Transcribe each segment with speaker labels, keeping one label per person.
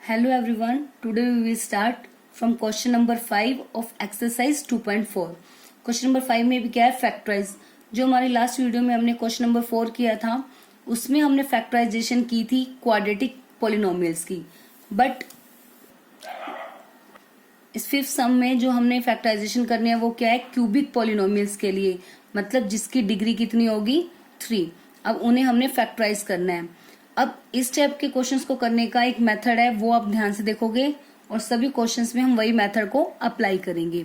Speaker 1: Hello everyone. Today we will start from question number 5 of exercise 2.4. Question number 5 में भी क्या है, factorise. जो हमारी लास्ट वीडियो में हमने क्वेश्चन नंबर 4 किया था उसमें हमने फैक्टराइजेशन की थी क्वाड्रेटिक पॉलिनोमियल्स की. बट इस फिफ्थ सम में जो हमने फैक्टराइजेशन करनी है वो क्या है, क्यूबिक पॉलिनोमियल्स के लिए, मतलब जिसकी डिग्री कितनी होगी 3. अब उन्हें हमने फैक्टराइज करना है. अब इस टाइप के क्वेश्चंस को करने का एक मेथड है, वो आप ध्यान से देखोगे और सभी क्वेश्चंस में हम वही मेथड को अप्लाई करेंगे.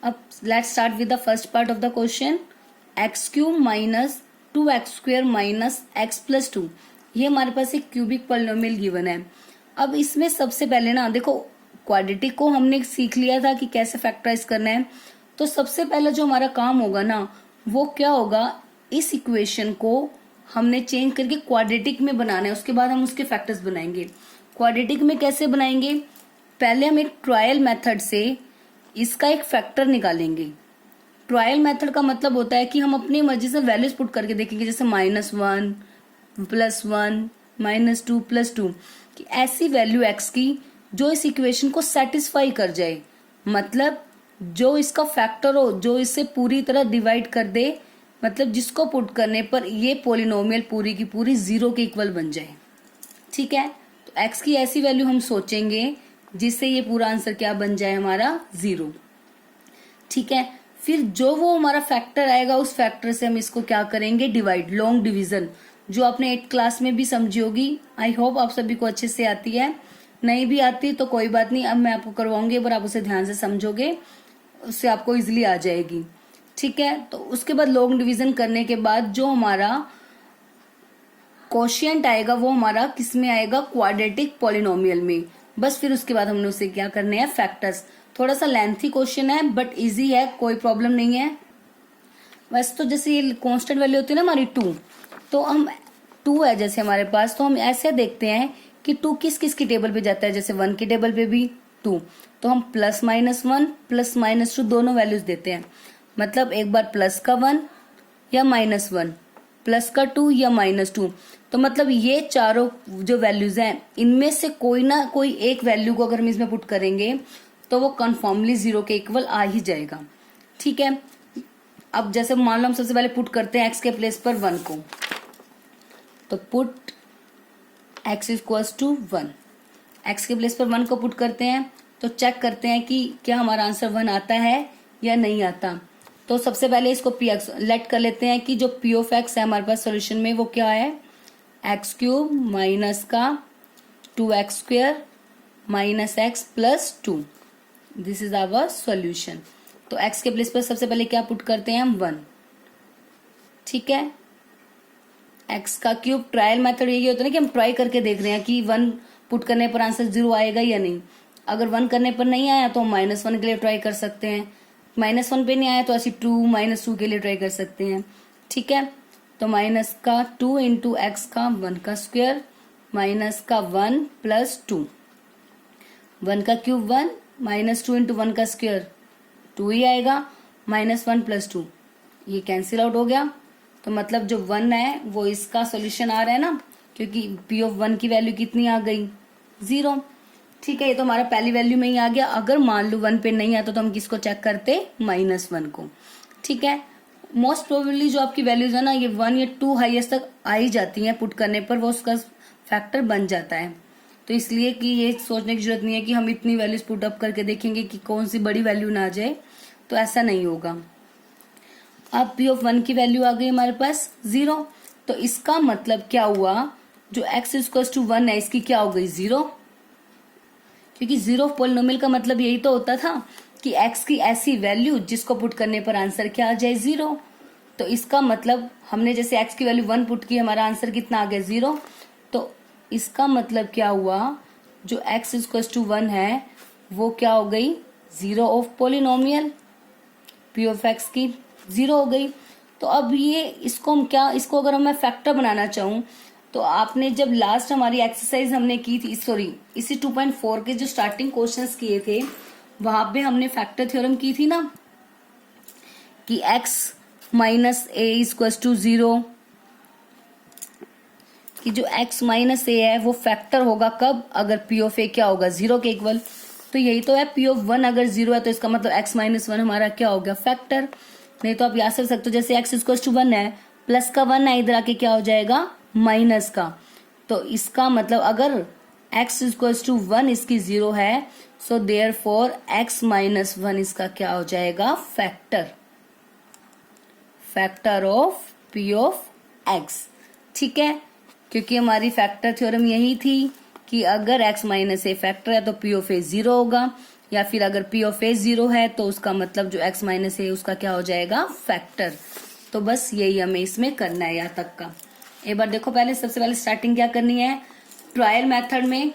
Speaker 1: अब let's start with the first part of the question. X cube minus 2x² minus x plus 2, ये हमारे पास एक क्यूबिक पॉलिनोमियल गिवन है. अब इसमें सबसे पहले ना देखो, क्वाड्रेटिक को हमने सीख लिया था कि कैसे फैक्टराइज करना है. तो सबसे पहले जो हमारा काम होगा ना वो क्या होगा, इस इक्वेशन को हमने चेंज करके क्वाड्रेटिक में बनाना है. उसके बाद हम उसके फैक्टर्स बनाएंगे. क्वाड्रेटिक में कैसे बनाएंगे, पहले हम एक ट्रायल मेथड से इसका एक फैक्टर निकालेंगे. ट्रायल मेथड का मतलब होता है कि हम अपनी मर्जी से वैल्यूज पुट करके देखेंगे, जैसे -1 +1 -2 +2, कि ऐसी वैल्यू x की जो इस इक्वेशन को सेटिस्फाई कर जाए, मतलब जो इसका फैक्टर हो, जो इसे पूरी तरह डिवाइड कर दे, मतलब जिसको पुट करने पर ये पॉलिनोमियल पूरी की पूरी 0 के इक्वल बन जाए. ठीक है, तो x की ऐसी वैल्यू हम सोचेंगे जिससे ये पूरा आंसर क्या बन जाए, हमारा 0. ठीक है, फिर जो वो हमारा फैक्टर आएगा उस फैक्टर से हम इसको क्या करेंगे, डिवाइड, लॉन्ग डिवीजन, जो आपने 8th क्लास में भी समझी होगी. आई होप आप सभी को अच्छे से आती है. नहीं भी आती तो कोई बात नहीं, अब मैं आपको करवाऊंगी, पर आप उसे ध्यान से समझोगे, उससे आपको इजिली आ जाएगी. ठीक है, तो उसके बाद लॉन्ग डिवीजन करने के बाद जो हमारा कोशिएंट आएगा वो हमारा किस में आएगा, क्वाड्रेटिक पॉलिनोमियल में. बस फिर उसके बाद हमने उसे क्या करने हैं, फैक्टर्स. थोड़ा सा लेंथी क्वेश्चन है बट इजी है, कोई प्रॉब्लम नहीं है. वैसे तो जैसे ये कांस्टेंट वैल्यू होती है ना हमारी 2, तो हम 2 है जैसे हमारे पास, तो हम ऐसे देखते हैं कि 2 किस किस की टेबल पे जाता है. जैसे 1 की टेबल पे भी 2, तो हम +-1 +-2 दोनों वैल्यूज देते हैं. मतलब एक बार प्लस का 1 या -1, प्लस का 2 या -2. तो मतलब ये चारों जो वैल्यूज हैं इनमें से कोई ना कोई एक वैल्यू को अगर हम इसमें पुट करेंगे तो वो कन्फर्मली 0 के इक्वल आ ही जाएगा. ठीक है, अब जैसे मान लो हम सबसे पहले पुट करते हैं x के प्लेस पर 1 को, तो put x equals to 1. x के प्लेस पर 1 को पुट करते हैं तो चेक करते हैं कि क्या हमारा आंसर 1 आता है या नहीं आता. तो सबसे पहले इसको px लेट कर लेते हैं कि जो p ऑफ x है हमारे पास सोल्यूशन में वो क्या है, x³ माइनस का 2x² minus x plus 2. This is our solution. तो x के प्लेस पर सबसे पहले क्या पुट करते हैं हम, 1. ठीक है, x का क्यूब, ट्रायल मेथड यही होता है ना कि हम ट्राई करके देख रहे हैं कि 1 पुट करने पर आंसर 0 आएगा या नहीं. अगर 1 करने पर नहीं आया तो हम -1 के लिए ट्राई कर सकते हैं. -1 पे नहीं आया तो ऐसी 2 -2 के लिए ट्राई कर सकते हैं. ठीक है, तो माइनस का 2 इंटू एक्स का 1 का स्क्वायर माइनस का 1 प्लस 2. 1 का क्यूब 1, -2 इंटू 1 का स्क्वायर 2 ही आएगा, -1 प्लस 2 ये कैंसिल आउट हो गया. तो मतलब जो 1 है वो इसका सोल्यूशन आ रहा है ना, क्योंकि p ऑफ 1 की वैल्यू कितनी आ गई, 0. ठीक है, ये तो हमारा पहली वैल्यू में ही आ गया. अगर मान लो 1 पे नहीं आता तो हम किसको चेक करते, -1 को. ठीक है, मोस्ट प्रोबेबली जो आपकी वैल्यूज है ना ये 1 या 2 हाईएस्ट तक आ ही जाती हैं, पुट करने पर वो उसका फैक्टर बन जाता है. तो इसलिए कि ये सोचने की जरूरत नहीं है कि हम इतनी वैल्यूज पुट अप करके देखेंगे कि कौन सी बड़ी वैल्यू ना आ जाए, तो ऐसा नहीं होगा. अब p ऑफ 1 की वैल्यू आ गई हमारे पास 0. तो इसका मतलब क्या हुआ, जो x इक्वल टू 1 है इसकी क्या हो गई, 0. क्योंकि 0 ऑफ पॉलिनोमियल का मतलब यही तो होता था कि x की ऐसी वैल्यू जिसको पुट करने पर आंसर क्या आ जाए, 0. तो इसका मतलब हमने जैसे x की वैल्यू 1 पुट की, हमारा आंसर कितना आ गया, 0. तो इसका मतलब क्या हुआ, जो x इक्वल टू 1 है वो क्या हो गई, 0 of polynomial. p of x की 0 हो गई. तो अब ये इसको हम क्या, इसको अगर मैं फैक्टर बनाना चाहूँ तो आपने जब लास्ट हमारी एक्सरसाइज हमने की थी, सॉरी इसी 2.4 के जो स्टार्टिंग क्वेश्चंस किए थे वहां पे हमने फैक्टर थ्योरम की थी ना, कि x minus a equal to 0, कि जो x माइनस ए है वो फैक्टर होगा कब, अगर p ऑफ ए क्या होगा 0 के इक्वल। तो यही तो है, p ऑफ 1 अगर 0 है तो इसका मतलब x माइनस 1 हमारा क्या हो गया, फैक्टर। नहीं तो आप याद कर सकते हो, जैसे x इक्वल टू 1 है, प्लस का 1 है, इधर आके क्या हो जाएगा माइनस का। तो इसका मतलब अगर x इक्वल टू 1 इसकी 0 है, so therefore x minus 1 इसका क्या हो जाएगा, factor, factor of p of x। ठीक है, क्योंकि हमारी फैक्टर थ्योरम यही थी कि अगर x माइनस ए फैक्टर है तो p ऑफ ए 0 होगा, या फिर अगर p ऑफ ए 0 है तो उसका मतलब जो x माइनस ए उसका क्या हो जाएगा, फैक्टर। तो बस यही हमें इसमें करना है यहाँ तक का। एक बार देखो, पहले सबसे पहले स्टार्टिंग क्या करनी है, ट्रायल मेथड में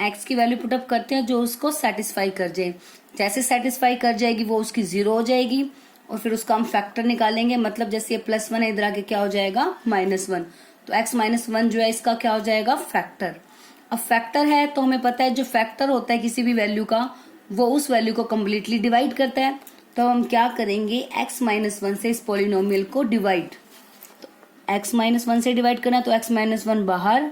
Speaker 1: x की वैल्यू पुटअप करते हैं जो उसको सेटिस्फाई कर जाए। जैसे सेटिस्फाई कर जाएगी वो उसकी 0 हो जाएगी, और फिर उसका हम फैक्टर निकालेंगे। मतलब जैसे ये +1 है, इधर आके क्या हो जाएगा -1, तो x माइनस 1 जो है इसका क्या हो जाएगा, फैक्टर। अब फैक्टर है तो हमें पता है जो फैक्टर होता है किसी भी वैल्यू का वो उस वैल्यू को कम्प्लीटली डिवाइड करता है। तो हम क्या करेंगे, x माइनस 1 से इस पॉलिनोमियल को डिवाइड। तो x माइनस 1 से डिवाइड करना है तो x माइनस 1 बाहर,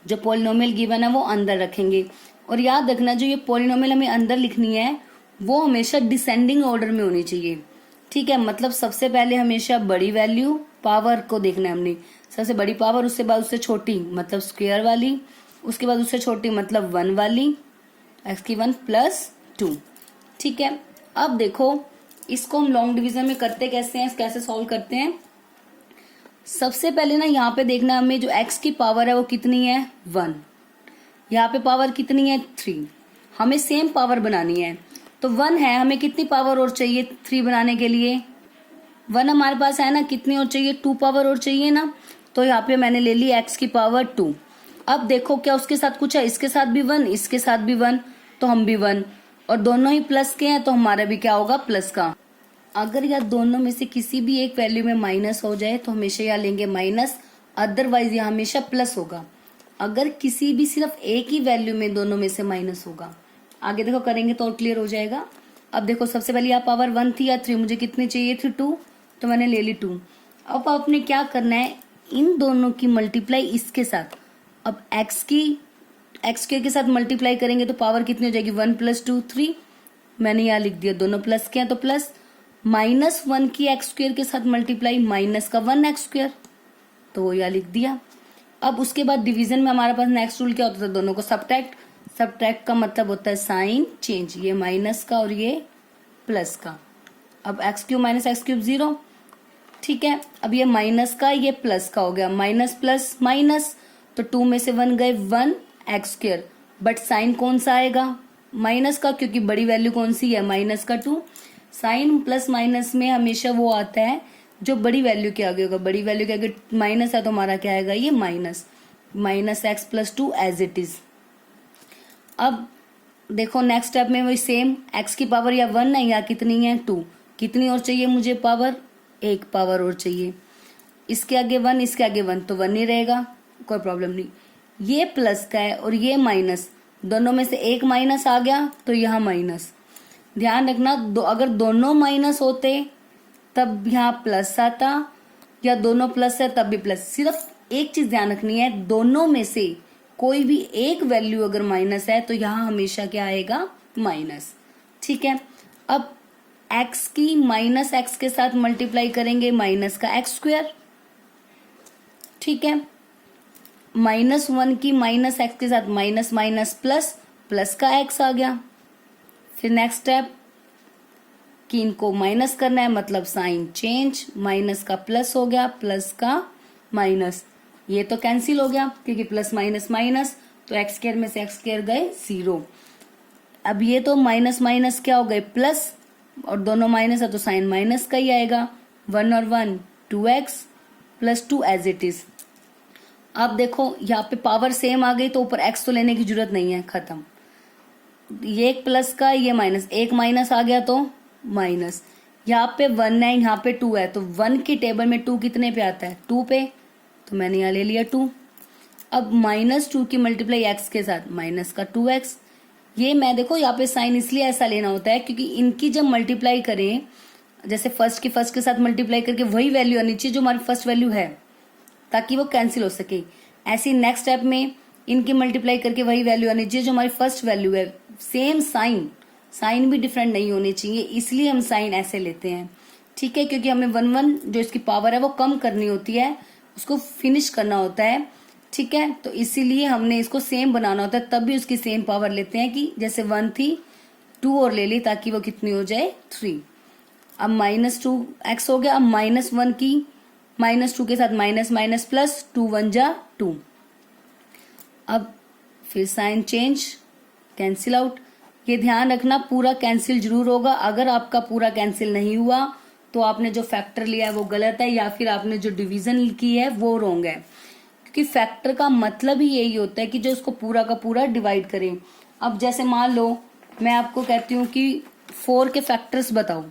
Speaker 1: जो पॉलिनोमियल गिवन है वो अंदर रखेंगे। और याद रखना जो ये पॉलिनोमियल हमें अंदर लिखनी है वो हमेशा डिसेंडिंग ऑर्डर में होनी चाहिए। ठीक है, मतलब सबसे पहले हमेशा बड़ी वैल्यू पावर को देखना है हमने, सबसे बड़ी पावर, उसके बाद उससे छोटी मतलब स्क्वायर वाली, उसके बाद उससे छोटी मतलब 1 वाली, x की 1 प्लस 2। ठीक है, अब देखो इसको हम लॉन्ग डिवीजन में करते कैसे हैं, कैसे सॉल्व करते हैं। सबसे पहले ना यहाँ पे देखना हमें जो x की पावर है वो कितनी है, 1, यहाँ पे पावर कितनी है 3, हमें सेम पावर बनानी है। तो 1 है, हमें कितनी पावर और चाहिए 3 बनाने के लिए, 1 हमारे पास है ना, कितनी और चाहिए 2 पावर और चाहिए ना। तो यहाँ पे मैंने ले ली x की पावर 2। अब देखो क्या उसके साथ कुछ है, इसके साथ भी 1, इसके साथ भी 1, तो हम भी 1, और दोनों ही प्लस के हैं तो हमारा भी क्या होगा, प्लस का। अगर यह दोनों में से किसी भी एक वैल्यू में माइनस हो जाए तो हमेशा यहाँ लेंगे माइनस, अदरवाइज यहाँ हमेशा प्लस होगा। अगर किसी भी सिर्फ एक ही वैल्यू में दोनों में से माइनस होगा, आगे देखो करेंगे तो और क्लियर हो जाएगा। अब देखो सबसे पहले यहाँ पावर 1 थी या 3, मुझे कितनी चाहिए थी 2, तो मैंने ले ली 2। अब आपने क्या करना है, इन दोनों की मल्टीप्लाई इसके साथ। अब x स्क्वायर के साथ मल्टीप्लाई करेंगे तो पावर कितनी हो जाएगी, 1 + 2 3, मैंने यहाँ लिख दिया, दोनों प्लस के हैं तो प्लस, -1 की x स्क्वायर के साथ मल्टीप्लाई माइनस का 1 x स्क्वायर, तो वो यहाँ लिख दिया। अब उसके बाद डिवीजन में हमारे पास नेक्स्ट रूल क्या होता था, दोनों को सब्ट्रैक्ट। सब्ट्रैक्ट का मतलब होता है साइन चेंज, ये माइनस का और ये प्लस का। अब x³ - x³ 0। ठीक है, अब ये माइनस का ये प्लस का हो गया, माइनस प्लस माइनस, तो 2 में से 1 गए, 1 x², बट साइन कौन सा आएगा, माइनस का, क्योंकि बड़ी वैल्यू कौन सी है, माइनस का 2। साइन प्लस माइनस में हमेशा वो आता है जो बड़ी वैल्यू के आगे होगा, बड़ी वैल्यू के आगे माइनस है तो हमारा क्या आएगा, ये minus x + 2 as it is. अब देखो नेक्स्ट स्टेप में वही सेम, x की पावर या 1 है या कितनी है 2, कितनी और चाहिए मुझे पावर, 1 पावर और चाहिए। इसके आगे 1, इसके आगे 1, तो 1 ही रहेगा, कोई प्रॉब्लम नहीं। ये प्लस का है और ये माइनस, दोनों में से एक माइनस आ गया तो यहाँ माइनस। ध्यान रखना अगर दोनों माइनस होते तब यहाँ प्लस आता, या दोनों प्लस है तब भी प्लस। सिर्फ एक चीज ध्यान रखनी है, दोनों में से कोई भी एक वैल्यू अगर माइनस है तो यहाँ हमेशा क्या आएगा, माइनस। ठीक है, अब x की -x के साथ मल्टीप्लाई करेंगे माइनस का x²। ठीक है, -1 की -x के साथ माइनस माइनस प्लस, प्लस का x आ गया। फिर नेक्स्ट स्टेप कि इनको माइनस करना है, मतलब साइन चेंज, माइनस का प्लस हो गया, प्लस का माइनस, ये तो कैंसिल हो गया क्योंकि प्लस माइनस माइनस, तो x² में से x² गए 0। अब ये तो माइनस माइनस क्या हो गए प्लस, और दोनों माइनस है तो साइन माइनस का ही आएगा, 1 और 1 2x + 2 एज इट इज। अब देखो यहाँ पे पावर सेम आ गई तो ऊपर x तो लेने की जरूरत नहीं है, खत्म। ये एक प्लस का, ये माइनस, एक माइनस आ गया तो माइनस, यहाँ पे 1 है यहाँ पे 2 है, तो 1 की टेबल में 2 कितने पे आता है, 2 पे, तो मैंने यहाँ ले लिया 2। अब -2 की मल्टीप्लाई x के साथ माइनस का 2x। ये मैं देखो यहाँ पे साइन इसलिए ऐसा लेना होता है क्योंकि इनकी जब मल्टीप्लाई करें, जैसे फर्स्ट के साथ मल्टीप्लाई करके वही वैल्यू आनी चाहिए जो हमारी फर्स्ट वैल्यू है, ताकि वो कैंसिल हो सके। ऐसे नेक्स्ट स्टेप में इनकी मल्टीप्लाई करके वही वैल्यू आनी चाहिए जो हमारी फर्स्ट वैल्यू है। सेम साइन, साइन भी डिफरेंट नहीं होने चाहिए, इसलिए हम साइन ऐसे लेते हैं। ठीक है, क्योंकि हमें 1 1 जो इसकी पावर है वो कम करनी होती है, उसको फिनिश करना होता है। ठीक है, तो इसीलिए हमने इसको सेम बनाना होता है, तब भी उसकी सेम पावर लेते हैं कि जैसे 1 थी 2 और ले ली ताकि वो कितनी हो जाए 3। अब -2x हो गया। अब -1 की -2 के साथ माइनस माइनस प्लस 2 1 जा 2। अब फिर साइन चेंज, कैंसिल आउट। ये ध्यान रखना पूरा कैंसिल जरूर होगा। अगर आपका पूरा कैंसिल नहीं हुआ तो आपने जो फैक्टर लिया है वो गलत है, या फिर आपने जो डिवीजन की है वो रॉन्ग है, क्योंकि फैक्टर का मतलब ही यही होता है कि जो उसको पूरा का पूरा डिवाइड करें। अब जैसे मान लो मैं आपको कहती हूँ कि 4 के फैक्टर्स बताओ,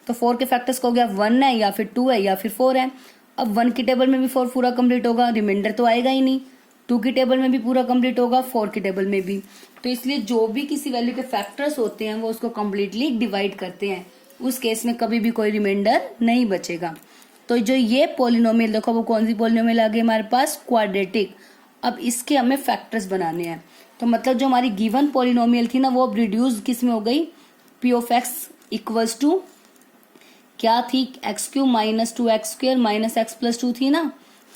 Speaker 1: तो 4 के फैक्टर्स को हो गया 1 है या फिर 2 है या फिर 4 है। अब 1 की टेबल में भी 4 पूरा कंप्लीट होगा, रिमाइंडर तो आएगा ही नहीं। 2 की टेबल में भी पूरा कंप्लीट होगा, 4 की टेबल में भी। तो इसलिए जो भी किसी वैल्यू के फैक्टर्स होते हैं वो उसको कंप्लीटली डिवाइड करते हैं, उस केस में कभी भी कोई रिमाइंडर नहीं बचेगा। तो जो ये पॉलिनोमियल देखो, वो कौन सी पॉलिनोमियल आ गई हमारे पास, क्वाड्रेटिक। अब इसके हमें फैक्टर्स बनाने हैं, तो मतलब जो हमारी गिवन पॉलिनोमियल थी ना वो अब रिड्यूस किस में हो गई, p of x equals to क्या थी, x³ minus 2x² minus x plus 2 थी ना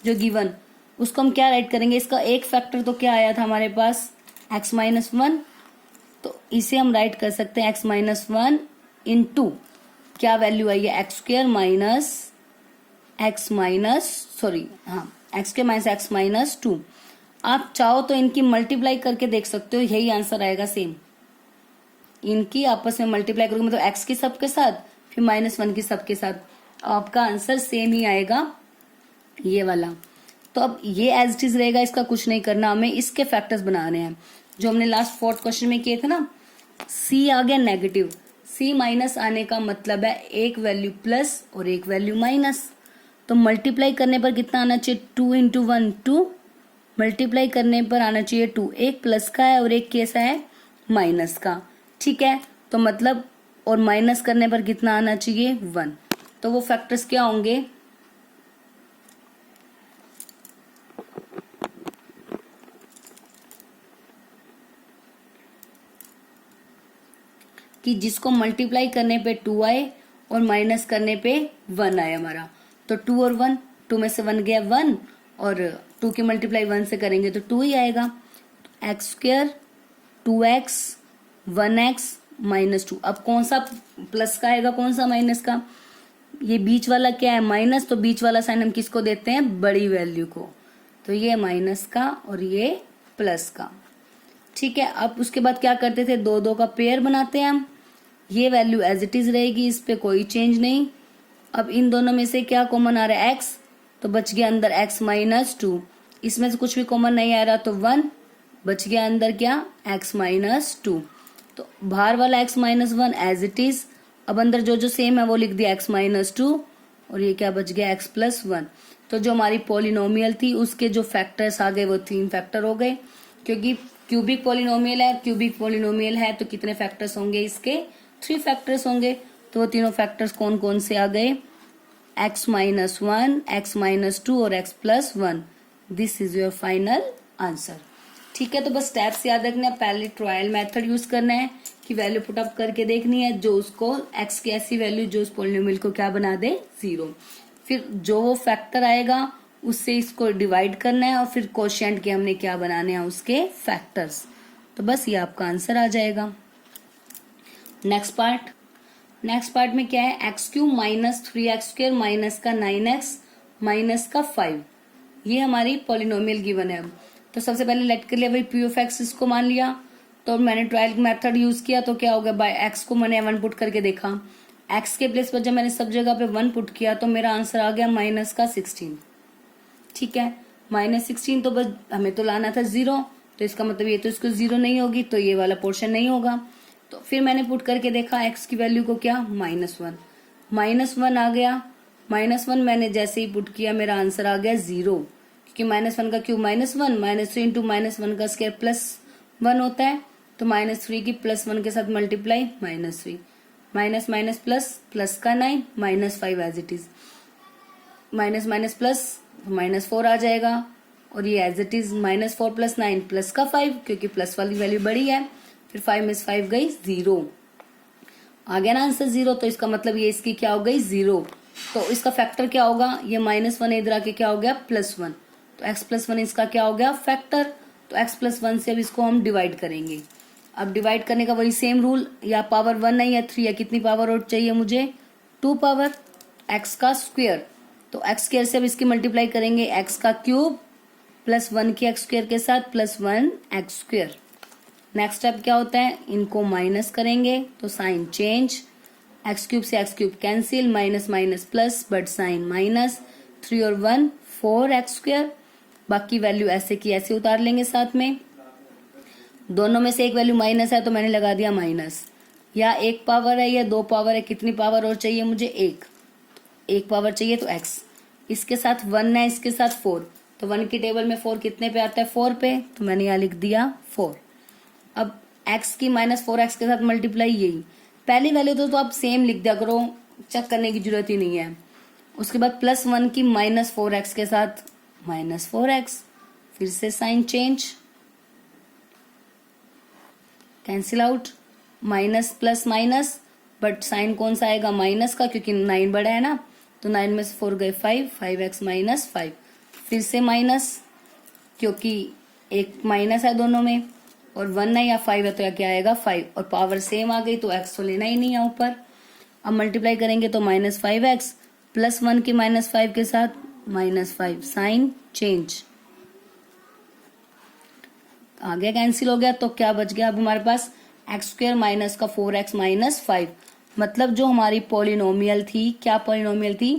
Speaker 1: जो गिवन, उसको हम क्या राइट करेंगे, इसका एक फैक्टर तो क्या आया था हमारे पास x माइनस 1, तो इसे हम राइट कर सकते हैं x माइनस 1 इंटू क्या वैल्यू आई है x² minus x minus x minus 2। आप चाहो तो इनकी मल्टीप्लाई करके देख सकते हो, यही आंसर आएगा सेम। इनकी आपस में मल्टीप्लाई करोगे मतलब x की सब के साथ फिर -1 की सब के साथ, आपका आंसर सेम ही आएगा ये वाला। तो अब ये एज इट इज रहेगा, इसका कुछ नहीं करना, हमें इसके फैक्टर्स बनाने हैं जो हमने लास्ट 4th क्वेश्चन में किए थे ना। c आ गया नेगेटिव, c माइनस आने का मतलब है एक वैल्यू प्लस और एक वैल्यू माइनस। तो मल्टीप्लाई करने पर कितना आना चाहिए, 2 इंटू 1 2, मल्टीप्लाई करने पर आना चाहिए 2। एक प्लस का है और एक कैसा है माइनस का। ठीक है, तो मतलब और माइनस करने पर कितना आना चाहिए 1। तो वो फैक्टर्स क्या होंगे, कि जिसको मल्टीप्लाई करने पे 2 आए और माइनस करने पे 1 आए हमारा। तो 2 और 1, 2 में से 1 गया 1, और 2 की मल्टीप्लाई 1 से करेंगे तो 2 ही आएगा। x² 2x 1x minus 2। अब कौन सा प्लस का आएगा कौन सा माइनस का, ये बीच वाला क्या है माइनस, तो बीच वाला साइन हम किसको देते हैं, बड़ी वैल्यू को। तो ये माइनस का और ये प्लस का। ठीक है, अब उसके बाद क्या करते थे, 2 2 का पेयर बनाते हैं हम। ये वैल्यू एज इट इज रहेगी, इस पे कोई चेंज नहीं। अब इन दोनों में से क्या कॉमन आ रहा है x, तो बच गया अंदर x माइनस 2। इसमें से कुछ भी कॉमन नहीं आ रहा तो 1 बच गया अंदर क्या x माइनस 2। तो बाहर वाला x minus 1 as it is. अब अंदर जो जो सेम है वो लिख दिया x माइनस 2, और ये क्या बच गया x प्लस 1। तो जो हमारी पॉलिनोमियल थी उसके जो फैक्टर्स आ गए वो 3 फैक्टर हो गए, क्योंकि क्यूबिक पॉलिनोमियल है। क्यूबिक पॉलिनोमियल है तो कितने फैक्टर्स होंगे इसके, 3 फैक्टर्स होंगे। तो वो तीनों फैक्टर्स कौन कौन से आ गए, x माइनस 1, x माइनस 2 और x plus 1। This is your final answer. ठीक है, तो बस स्टेप्स याद रखना है। पहले ट्रायल मेथड यूज करना है कि वैल्यू पुट अप करके देखनी है, जो उसको x की ऐसी वैल्यू जो उस पॉलिनोमियल को क्या बना दे 0। फिर जो वो फैक्टर आएगा उससे इसको डिवाइड करना है, और फिर कोशेंट के हमने क्या बनाने हैं उसके फैक्टर्स। तो बस ये आपका आंसर आ जाएगा। नेक्स्ट पार्ट में क्या है, x³ माइनस 3x² माइनस का 9x माइनस का 5। ये हमारी पॉलिनोमियल गिवन है। तो सबसे पहले लेट कर लिया भाई p ऑफ x, इसको मान लिया। तो मैंने ट्रायल मेथड यूज किया तो क्या हो गया, बाय x को मैंने 1 पुट करके देखा, x के प्लेस पर जब मैंने सब जगह पे 1 पुट किया तो मेरा आंसर आ गया माइनस का 16। ठीक है, माइनस 16, तो बस हमें तो लाना था 0, तो इसका मतलब ये तो इसको 0 नहीं होगी, तो ये वाला पोर्शन नहीं होगा। तो फिर मैंने पुट करके देखा x की वैल्यू को क्या -1 आ गया। -1 मैंने जैसे ही पुट किया मेरा आंसर आ गया 0, क्योंकि -1 का क्यूब -1, -3 इंटू -1 का स्क्वायर +1 होता है। तो -3 की +1 के साथ multiply -3, minus minus plus, plus का 9, -5 as it is, minus minus plus तो -4 आ जाएगा। और ये एज इट इज -4 + 9 प्लस का 5, क्योंकि प्लस वाली वैल्यू बड़ी है। फिर 5 में से 5 गई 0, आ गया ना आंसर 0। तो इसका मतलब ये इसकी क्या हो गई 0। तो इसका फैक्टर क्या होगा, ये -1 इधर आके क्या हो गया +1। तो x + 1 इसका क्या हो गया फैक्टर। तो x + 1 से अब इसको हम डिवाइड करेंगे। अब डिवाइड करने का वही सेम रूल, या पावर 1 है या 3 है, कितनी पावर और चाहिए मुझे 2 पावर x का स्क्वायर। तो x स्क्वायर से अब इसकी मल्टीप्लाई करेंगे, x का क्यूब प्लस 1 की x स्क्वायर के साथ plus 1 x square. Next step क्या होता है, इनको माइनस करेंगे तो साइन चेंज, एक्स क्यूब से x cube cancel, minus minus plus but sign minus, 3 और 1 4 एक्स स्क्वायर। बाकी वैल्यू ऐसे की ऐसे उतार लेंगे साथ में। दोनों में से एक वैल्यू माइनस है तो मैंने लगा दिया माइनस। या 1 पावर है या 2 पावर है, कितनी पावर और चाहिए मुझे 1 पावर चाहिए तो x। इसके साथ 1 है, इसके साथ 4, तो 1 की टेबल में 4 कितने पे आता है 4 पे, तो मैंने यहाँ लिख दिया 4। अब x की -4x के साथ मल्टीप्लाई, यही पहली वैल्यू तो आप सेम लिख दिया करो, चेक करने की जरूरत ही नहीं है। उसके बाद +1 की -4x के साथ -4x, फिर से sign change, cancel out, minus plus minus, but sign कौन सा आएगा माइनस का, क्योंकि 9 बड़ा है ना। तो 9 में से 4 गए 5, 5x - 5, फिर से माइनस, क्योंकि एक माइनस है दोनों में, और 1 है या 5 है तो या क्या आएगा 5, और पावर सेम आ गई तो x तो लेना ही नहीं है ऊपर। अब मल्टीप्लाई करेंगे तो -5x प्लस 1 की -5 के साथ -5, साइन चेंज, आगे कैंसिल हो गया। तो क्या बच गया अब हमारे पास x² माइनस का 4x - 5, मतलब जो हमारी पॉलिनोमियल थी, क्या पॉलिनोमियल थी,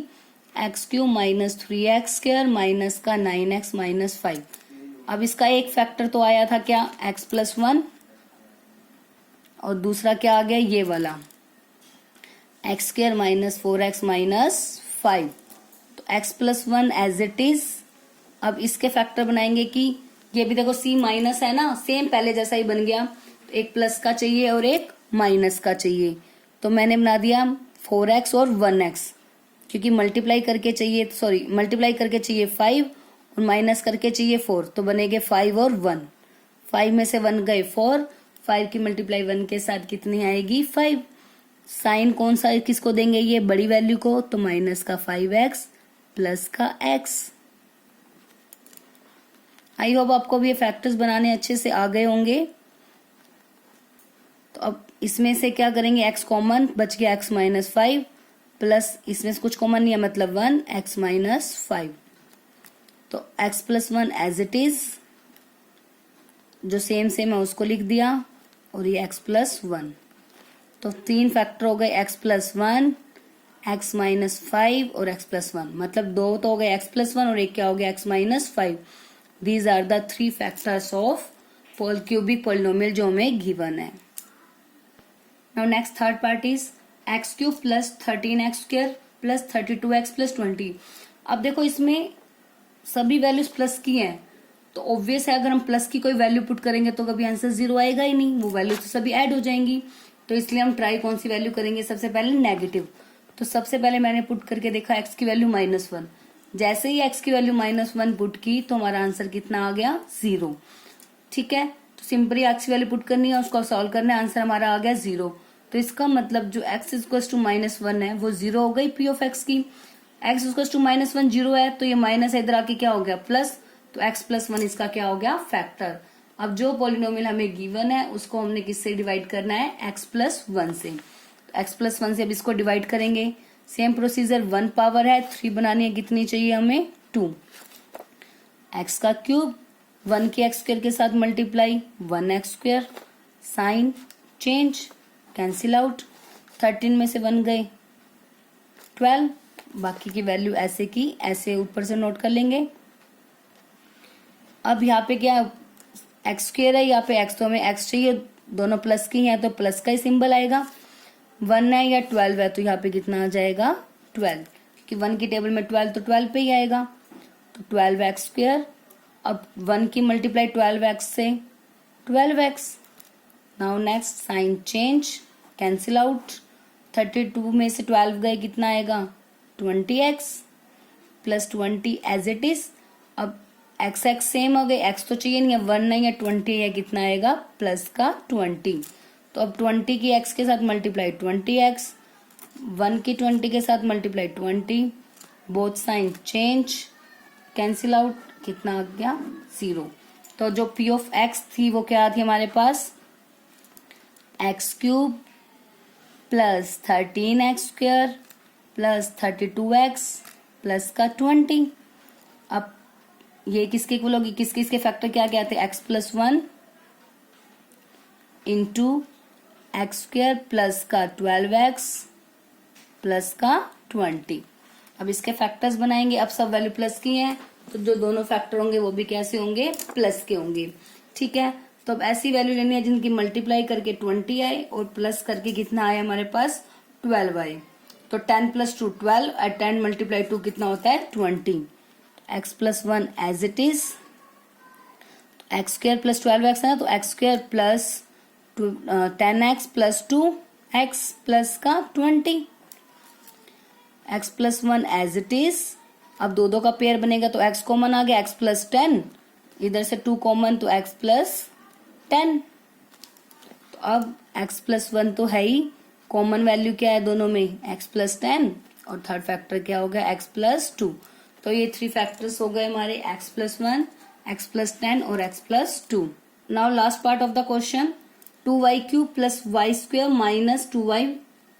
Speaker 1: x³ - 3x² माइनस का 9x - 5। अब इसका एक फैक्टर तो आया था क्या x + 1, और दूसरा क्या आ गया ये वाला x² - 4x - 5। तो x + 1 एज इट इज। अब इसके फैक्टर बनाएंगे कि ये भी देखो c माइनस है ना, सेम पहले जैसा ही बन गया। तो एक प्लस का चाहिए और एक माइनस का चाहिए, तो मैंने बना दिया 4x और 1x, क्योंकि मल्टीप्लाई करके चाहिए 5 और माइनस करके चाहिए 4, तो बनेंगे 5 और 1। 5 में से 1 गए 4, 5 की मल्टीप्लाई 1 के साथ कितनी आएगी 5। साइन कौन सा किसको देंगे, ये बड़ी वैल्यू को, तो माइनस का 5x प्लस का x। आई होप आपको भी ये फैक्टर्स बनाने अच्छे से आ गए होंगे। तो अब इसमें से क्या करेंगे, x कॉमन बच गया, x - 5 प्लस इसमें से कुछ कॉमन नहीं है मतलब 1 x - 5। तो x + 1 एज इट इज, जो सेम है उसको लिख दिया, और ये x + 1। तो 3 फैक्टर हो गए, x + 1, x - 5 और x + 1, मतलब 2 तो हो गए x + 1 और एक क्या हो गया x - 5। These are the 3 factors of cubic polynomial जो हमें गिवन है। Now next third part is x³ + 13x² + 32x + 20। अब देखो इसमें सभी वैल्यूज प्लस की हैं, तो ऑब्वियस है अगर हम प्लस की कोई वैल्यू पुट करेंगे तो कभी आंसर 0 आएगा ही नहीं, वो वैल्यू तो सभी ऐड हो जाएंगी। तो इसलिए हम ट्राई कौन सी वैल्यू करेंगे, सबसे पहले नेगेटिव। तो सबसे पहले मैंने पुट करके देखा x की वैल्यू -1, जैसे ही x की वैल्यू -1 पुट की तो हमारा आंसर कितना आ गया 0। ठीक है, तो सिंपली x की वैल्यू पुट करनी है, उसको सॉल्व करना है, आंसर हमारा आ गया 0। तो इसका मतलब जो x = -1 है वो 0 हो गई p of x की। x = -1 0 है, तो ये माइनस इधर आके क्या हो गया प्लस, तो x + 1 इसका क्या हो गया फैक्टर। अब जो पॉलिनोमियल हमें गिवन है उसको हमने किससे डिवाइड करना है, x + 1 से। तो x + 1 से अब इसको डिवाइड करेंगे, सेम प्रोसीजर, 1 पावर है 3 बनानी है, कितनी चाहिए हमें 2। x का क्यूब 1 की x² के साथ multiply 1x², sign change, cancel out, 13 में से 1 गए 12, बाकी की वैल्यू ऐसे की ऐसे ऊपर से नोट कर लेंगे। अब यहाँ पे क्या x² है, यहाँ पे x, तो हमें x चाहिए, दोनों प्लस की हैं तो प्लस का ही सिंबल आएगा। 1 है या 12 है तो यहाँ पे कितना आ जाएगा 12, क्योंकि 1 की टेबल में 12 तो 12 पे ही आएगा, तो 12x²। अब 1 की मल्टीप्लाई 12x से 12x। Now next sign change, cancel out, 32 में से 12 गए कितना आएगा 20x plus 20 as it is. अब एक्स एक्स सेम हो गए, एक्स तो चाहिए नहीं है, 1 नहीं है 20 है, कितना आएगा प्लस का 20। तो अब 20 की एक्स के साथ मल्टीप्लाई 20x, 1 की 20 के साथ multiply 20, both sign change, cancel out, कितना आ गया 0। तो जो p ऑफ x थी वो क्या थी हमारे पास, x cube plus 13x square plus 32x plus का 20। अब ये किसके इक्वल होगी, किस किसके फैक्टर क्या क्या थे, x plus 1 into x square plus का 12x प्लस का 20। अब इसके फैक्टर्स बनाएंगे। अब सब वैल्यू प्लस की हैं तो जो दोनों फैक्टर होंगे वो भी कैसे होंगे, प्लस के होंगे। ठीक है, तो अब ऐसी वैल्यू लेनी है जिनकी मल्टीप्लाई करके 20 आए और प्लस करके कितना आए हमारे पास 12 आए। तो 10 प्लस 2 12 और 10 मल्टीप्लाई 2 कितना होता है 20। X plus 1 as it is, x square plus 12x है ना, तो x square plus 10x plus 2x plus का 20। X plus 1 as it is. अब दो का पेयर बनेगा तो x कॉमन आ गया, x प्लस 10, इधर से 2 कॉमन तो x प्लस 10। तो अब x प्लस 1 तो है ही, कॉमन वैल्यू क्या है दोनों में, x प्लस 10 और थर्ड फैक्टर क्या हो गया x प्लस 2। तो ये 3 फैक्टर्स हो गए हमारे, x प्लस 1, x प्लस 10 और x plus 2। Now last part of the question, 2y cube plus y square minus 2y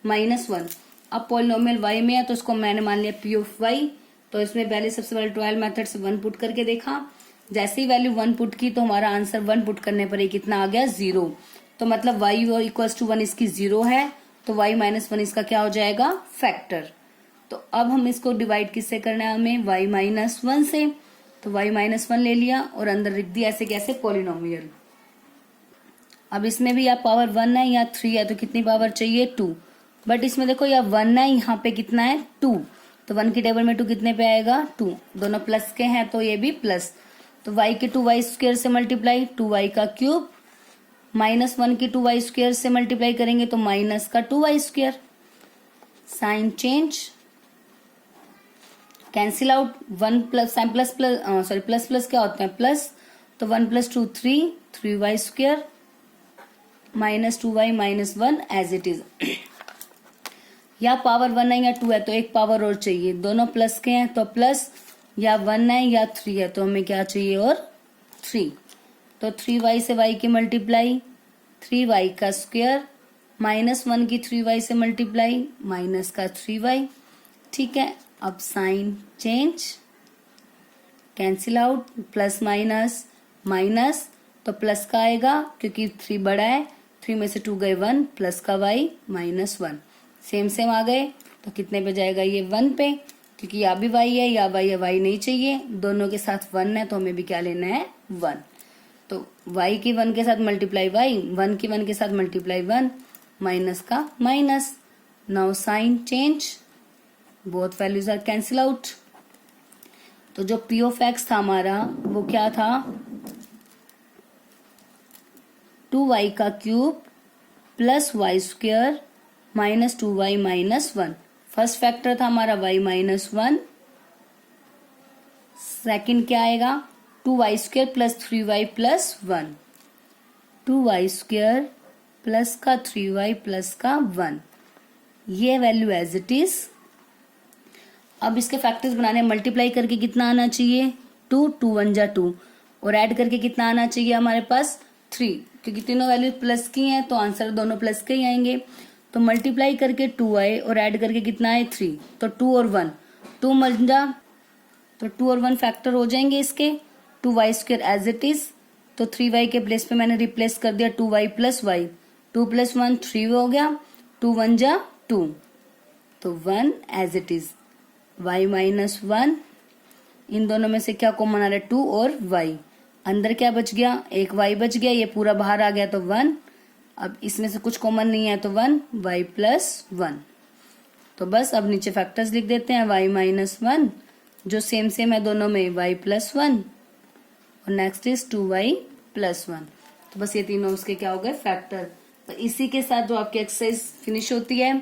Speaker 1: minus 1। अब पॉलिनोमियल y में है तो इसको मैंने मान लिया p ऑफ y। तो इसमें पहले सबसे पहले ट्रायल मेथड से 1 पुट करके देखा, जैसे ही वैल्यू 1 पुट की तो हमारा आंसर 1 पुट करने पर ही कितना आ गया 0। तो मतलब y इक्वल्स टू 1 इसकी 0 है, तो y माइनस 1 इसका क्या हो जाएगा फैक्टर। तो अब हम इसको डिवाइड किससे करना है हमें, y माइनस 1 से। तो y माइनस 1 ले लिया और अंदर लिख दिया ऐसे कैसे पॉलिनोमियल। अब इसमें भी या पावर 1 है या 3 है तो कितनी पावर चाहिए 2, बट इसमें देखो या 1 है यहाँ पे कितना है 2, तो 1 की टेबल में 2 कितने पे आएगा 2, दोनों प्लस के हैं तो ये भी प्लस। तो y के 2y स्क्वायर से मल्टीप्लाई 2y का क्यूब, माइनस 1 की 2y स्क्वायर से मल्टीप्लाई करेंगे तो माइनस का 2y square, sign change, cancel out, 1 plus sign plus plus sorry plus plus क्या होते हैं प्लस, तो 1 plus 2 3y square minus 2y minus 1 as it is. या पावर 1 है या 2 है तो एक पावर और चाहिए, दोनों प्लस के हैं तो प्लस, या 1 है या 3 है तो हमें क्या चाहिए और 3। तो 3y से y की मल्टीप्लाई 3y का स्क्वायर माइनस 1 की 3y से मल्टीप्लाई माइनस का 3y। ठीक है, अब sign change, cancel out, plus minus minus, तो प्लस का आएगा क्योंकि 3 बड़ा है, 3 में से 2 गए 1 प्लस का y माइनस 1, सेम सेम आ गए तो कितने पे जाएगा ये 1 पे, क्योंकि या भी y है या y है, y नहीं चाहिए, दोनों के साथ 1 है तो हमें भी क्या लेना है 1। तो y की 1 के साथ मल्टीप्लाई y, 1 की 1 के साथ मल्टीप्लाई 1, माइनस का minus, now sign change, both values are cancel out. तो जो p ऑफ x था हमारा वो क्या था 2y का cube plus y square minus 2y minus 1। First factor था हमारा y माइनस 1, सेकेंड क्या आएगा 2y square plus 3y plus 1, 2y square plus का 3y प्लस का 1, ये वैल्यू एज इट इज। अब इसके फैक्टर्स बनाने, मल्टीप्लाई करके कितना आना चाहिए 2, 2 1 जा 2, और ऐड करके कितना आना चाहिए हमारे पास 3, क्योंकि तीनों वैल्यू प्लस की हैं तो आंसर दोनों प्लस के ही आएंगे। तो मल्टीप्लाई करके 2 आए और ऐड करके कितना आए 3, तो 2 और 1 2 मर जा, तो 2 और 1 फैक्टर हो जाएंगे इसके। 2y square as it is, तो 3y के प्लेस पे मैंने रिप्लेस कर दिया 2y प्लस वाई, 2 प्लस 1 3 हो गया, 2 1 जा 2, तो 1 as it is, y minus 1, इन दोनों में से क्या कॉमन आ रहा है 2 और y, अंदर क्या बच गया एक y बच गया, ये पूरा बाहर आ गया तो 1, अब इसमें से कुछ कॉमन नहीं है तो 1 y प्लस 1। तो बस अब नीचे फैक्टर्स लिख देते हैं, y माइनस 1 जो सेम सेम है दोनों में y प्लस 1, और नेक्स्ट इज 2y प्लस 1। तो बस ये तीनों उसके क्या हो गए फैक्टर। तो इसी के साथ जो आपकी एक्सरसाइज फिनिश होती है,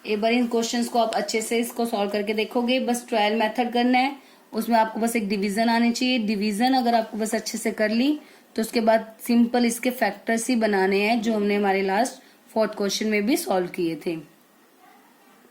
Speaker 1: एक बार इन क्वेश्चंस को आप अच्छे से इसको सॉल्व करके देखोगे। बस ट्रायल मेथड करना है, उसमें आपको बस एक डिवीजन आनी चाहिए। डिवीजन अगर आपको बस अच्छे से कर ली तो उसके बाद सिंपल इसके फैक्टर्स ही बनाने हैं जो हमने हमारे लास्ट 4th क्वेश्चन में भी सॉल्व किए थे।